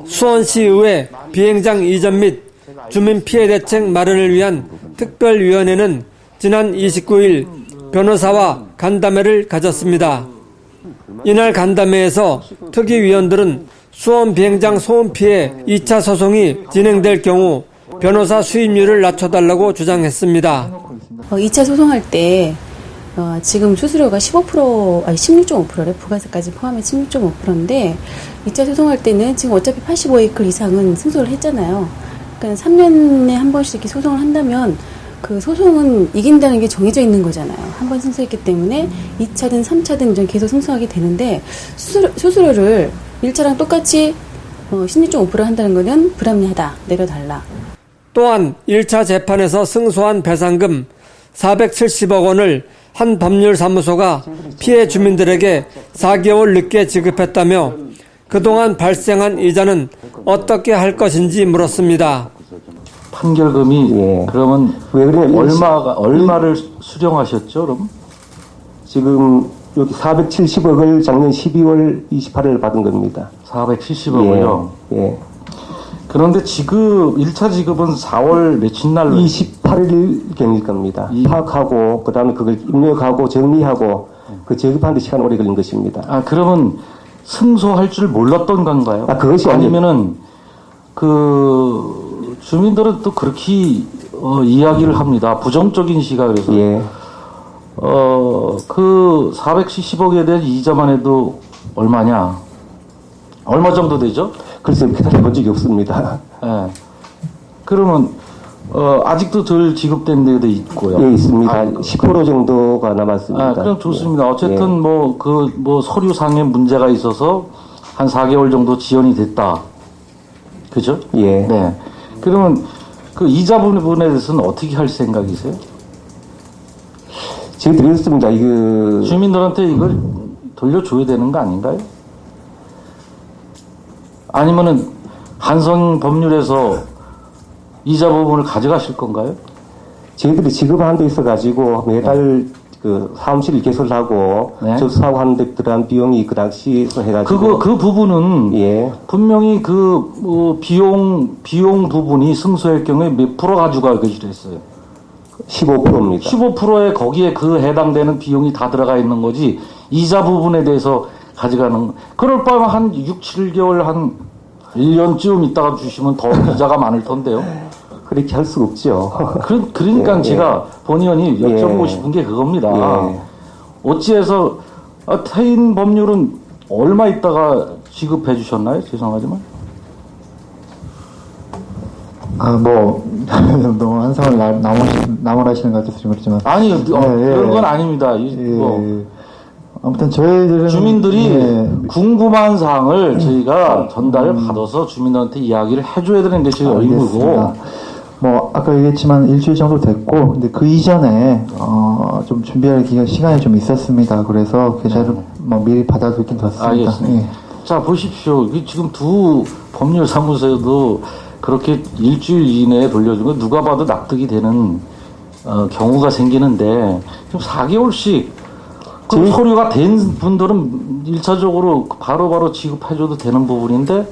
수원시의회 비행장 이전 및 주민피해 대책 마련을 위한 특별위원회는 지난 29일 변호사와 간담회를 가졌습니다. 이날 간담회에서 특위위원들은 수원 비행장 소음 피해 2차 소송이 진행될 경우 변호사 수임료를 낮춰달라고 주장했습니다. 2차 소송할 때 지금 수수료가 16.5%래. 부가세까지 포함해 16.5%인데 2차 소송할 때는 지금 어차피 85에이클 이상은 승소를 했잖아요. 그러니까 3년에 한 번씩 이렇게 소송을 한다면 그 소송은 이긴다는 게 정해져 있는 거잖아요. 한 번 승소했기 때문에 2차든 3차든 이제 계속 승소하게 되는데 수수료를 1차랑 똑같이 16.5% 한다는 거는 불합리하다. 내려달라. 또한 1차 재판에서 승소한 배상금 470억 원을 한 법률사무소가 피해 주민들에게 4개월 늦게 지급했다며 그동안 발생한 이자는 어떻게 할 것인지 물었습니다. 판결금이 그러면 왜 얼마를 수령하셨죠? 그럼 지금 여기 470억을 작년 12월 28일 받은 겁니다. 470억을요? 예. 그런데 지급 1차 지급은 4월 며칠 날로 28일 경일 겁니다. 파악하고 그다음에 그걸 입력하고 정리하고 그 지급하는 데 시간 오래 걸린 것입니다. 아, 그러면 승소할 줄 몰랐던 건가요? 아, 그것이 아니면은 그 주민들은 또 그렇게 이야기를 합니다. 부정적인 시각에서. 예. 그 470억에 대한 이자만 해도 얼마냐? 얼마 정도 되죠? 글쎄요, 계산해 본 적이 없습니다. 예. 그러면 아직도 덜 지급된 데도 있고요. 예, 있습니다. 10% 정도가 남았습니다. 아, 그럼 좋습니다. 어쨌든 예. 뭐 서류상의 문제가 있어서 한 4개월 정도 지연이 됐다. 그죠? 예. 네. 그러면 그 이자 부분에 대해서는 어떻게 할 생각이세요? 제가 드렸습니다. 주민들한테 이걸 돌려줘야 되는 거 아닌가요? 아니면은 한성 법률에서 이자 부분을 가져가실 건가요? 저희들이 지급하는 데 있어가지고 매달 그 사무실을 개설하고 접수하고 하는 데 들어간 비용이 그 당시 해가지고 그 부분은 분명히 비용 부분이 승소할 경우에 몇 프로 가져가기로 했어요? 15%입니다. 15%에 거기에 그 해당되는 비용이 다 들어가 있는 거지 이자 부분에 대해서 가져가는 그럴 바면 한 6, 7개월 한 1년쯤 있다가 주시면 더 이자가 많을 텐데요. 그렇게 할 수가 없죠. 그러니까 제가 본의원이 여쭤보고 싶은 게 그겁니다. 어찌해서 태인 법률은 얼마 있다가 지급해 주셨나요? 죄송하지만. 너무 한상을 나무라시는 것 같아서 그렇지만. 아니, 그런 건 아닙니다. 아무튼 저희들은 주민들이 궁금한 사항을 저희가 전달을 받아서 주민들한테 이야기를 해줘야 되는 게 저희 의무고. 아까 얘기했지만 일주일 정도 됐고, 근데 그 이전에 좀 준비할 시간이 좀 있었습니다. 그래서 계좌를 미리 받아두긴 뒀습니다. 알겠습니다. 자, 보십시오. 지금 두 법률사무소에도 그렇게 일주일 이내에 돌려주면 누가 봐도 납득이 되는 경우가 생기는데 지금 4개월씩 그 서류가 된 분들은 1차적으로 바로바로 지급해줘도 되는 부분인데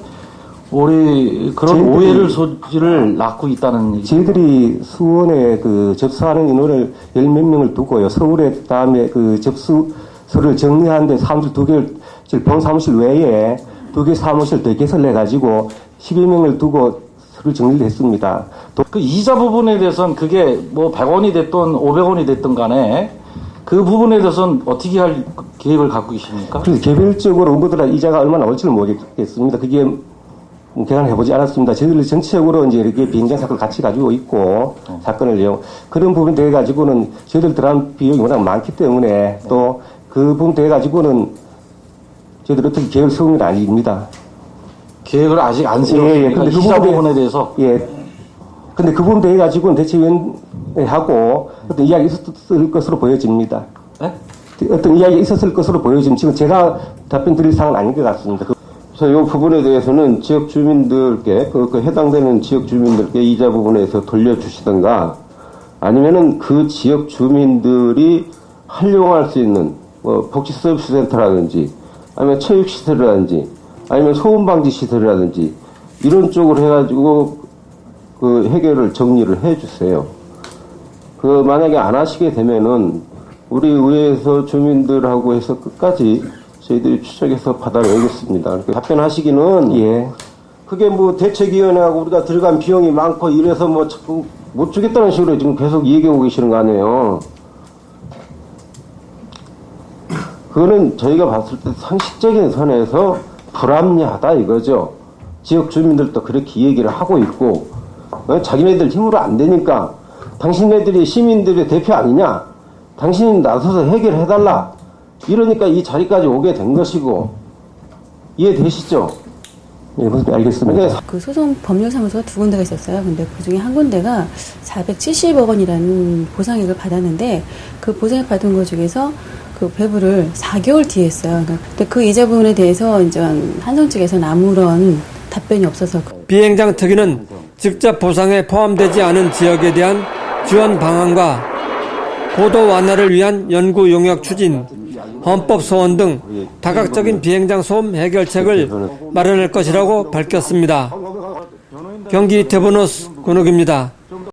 우리 그런 오해를 소지를 낳고 있다는 얘기죠. 저희들이 수원에 그 접수하는 인원을 10몇 명을 두고요. 서울에 다음에 그 접수서를 정리하는데 사무실 2개를 본사무실 외에 2개 사무실 더 개설해가지고 12 명을 두고 서류 정리를 했습니다. 그 이자 부분에 대해서는 그게 뭐 100원이 됐든 500원이 됐든 간에 그 부분에 대해서는 어떻게 할 계획을 갖고 계십니까? 그래서 개별적으로 응고들아 이자가 얼마나 올지는 모르겠습니다. 그게 계산해보지 않았습니다. 저희들 전체적으로 이제 이렇게 비행장 사건을 같이 가지고 있고 사건을요. 그런 부분에 대해 가지고는 저희들 들어간 비용이 워낙 많기 때문에 또 그 부분에 대해 가지고는 저희들 어떻게 계획을 세운 건 아닙니다. 계획을 아직 안 세웠으니까 근데 이자 부분에 대해서 근데 그 부분에 대해 가지고는 대책위원회하고 어떤 이야기 있었을 것으로 보여집니다. 네? 어떤 이야기 있었을 것으로 보여집니다. 지금 제가 답변 드릴 사항은 아닌 것 같습니다. 그래서 이 부분에 대해서는 지역 주민들께 그 해당되는 지역 주민들께 이자 부분에서 돌려주시던가 아니면은 그 지역 주민들이 활용할 수 있는 복지 서비스 센터라든지 아니면 체육 시설이라든지 아니면 소음 방지 시설이라든지 이런 쪽으로 해가지고 그 해결을 정리를 해주세요. 그 만약에 안 하시게 되면은 우리 의회에서 주민들하고 해서 끝까지 저희들이 추적해서 받아내겠습니다. 답변하시기는 예. 그게 뭐 대책위원회하고 우리가 들어간 비용이 많고 이래서 뭐 자꾸 못 주겠다는 식으로 지금 계속 얘기하고 계시는 거 아니에요. 그거는 저희가 봤을 때 상식적인 선에서 불합리하다 이거죠. 지역 주민들도 그렇게 얘기를 하고 있고 자기네들 힘으로 안 되니까 당신네들이 시민들의 대표 아니냐? 당신이 나서서 해결해달라. 이러니까 이 자리까지 오게 된 것이고 이해되시죠? 예, 무슨 알겠습니다. 그 소송 법률사무소가 두 군데가 있었어요. 근데 그 중에 한 군데가 470억 원이라는 보상액을 받았는데 그 보상액 받은 것 중에서 그 배부를 4개월 뒤에 했어요. 근데 그 이자 부분에 대해서 이제 한성 측에서는 아무런 답변이 없어서 비행장 특위는 직접 보상에 포함되지 않은 지역에 대한 지원 방안과 고도 완화를 위한 연구 용역 추진, 헌법 소원 등 다각적인 비행장 소음 해결책을 마련할 것이라고 밝혔습니다. 경기 대보노스 권욱입니다.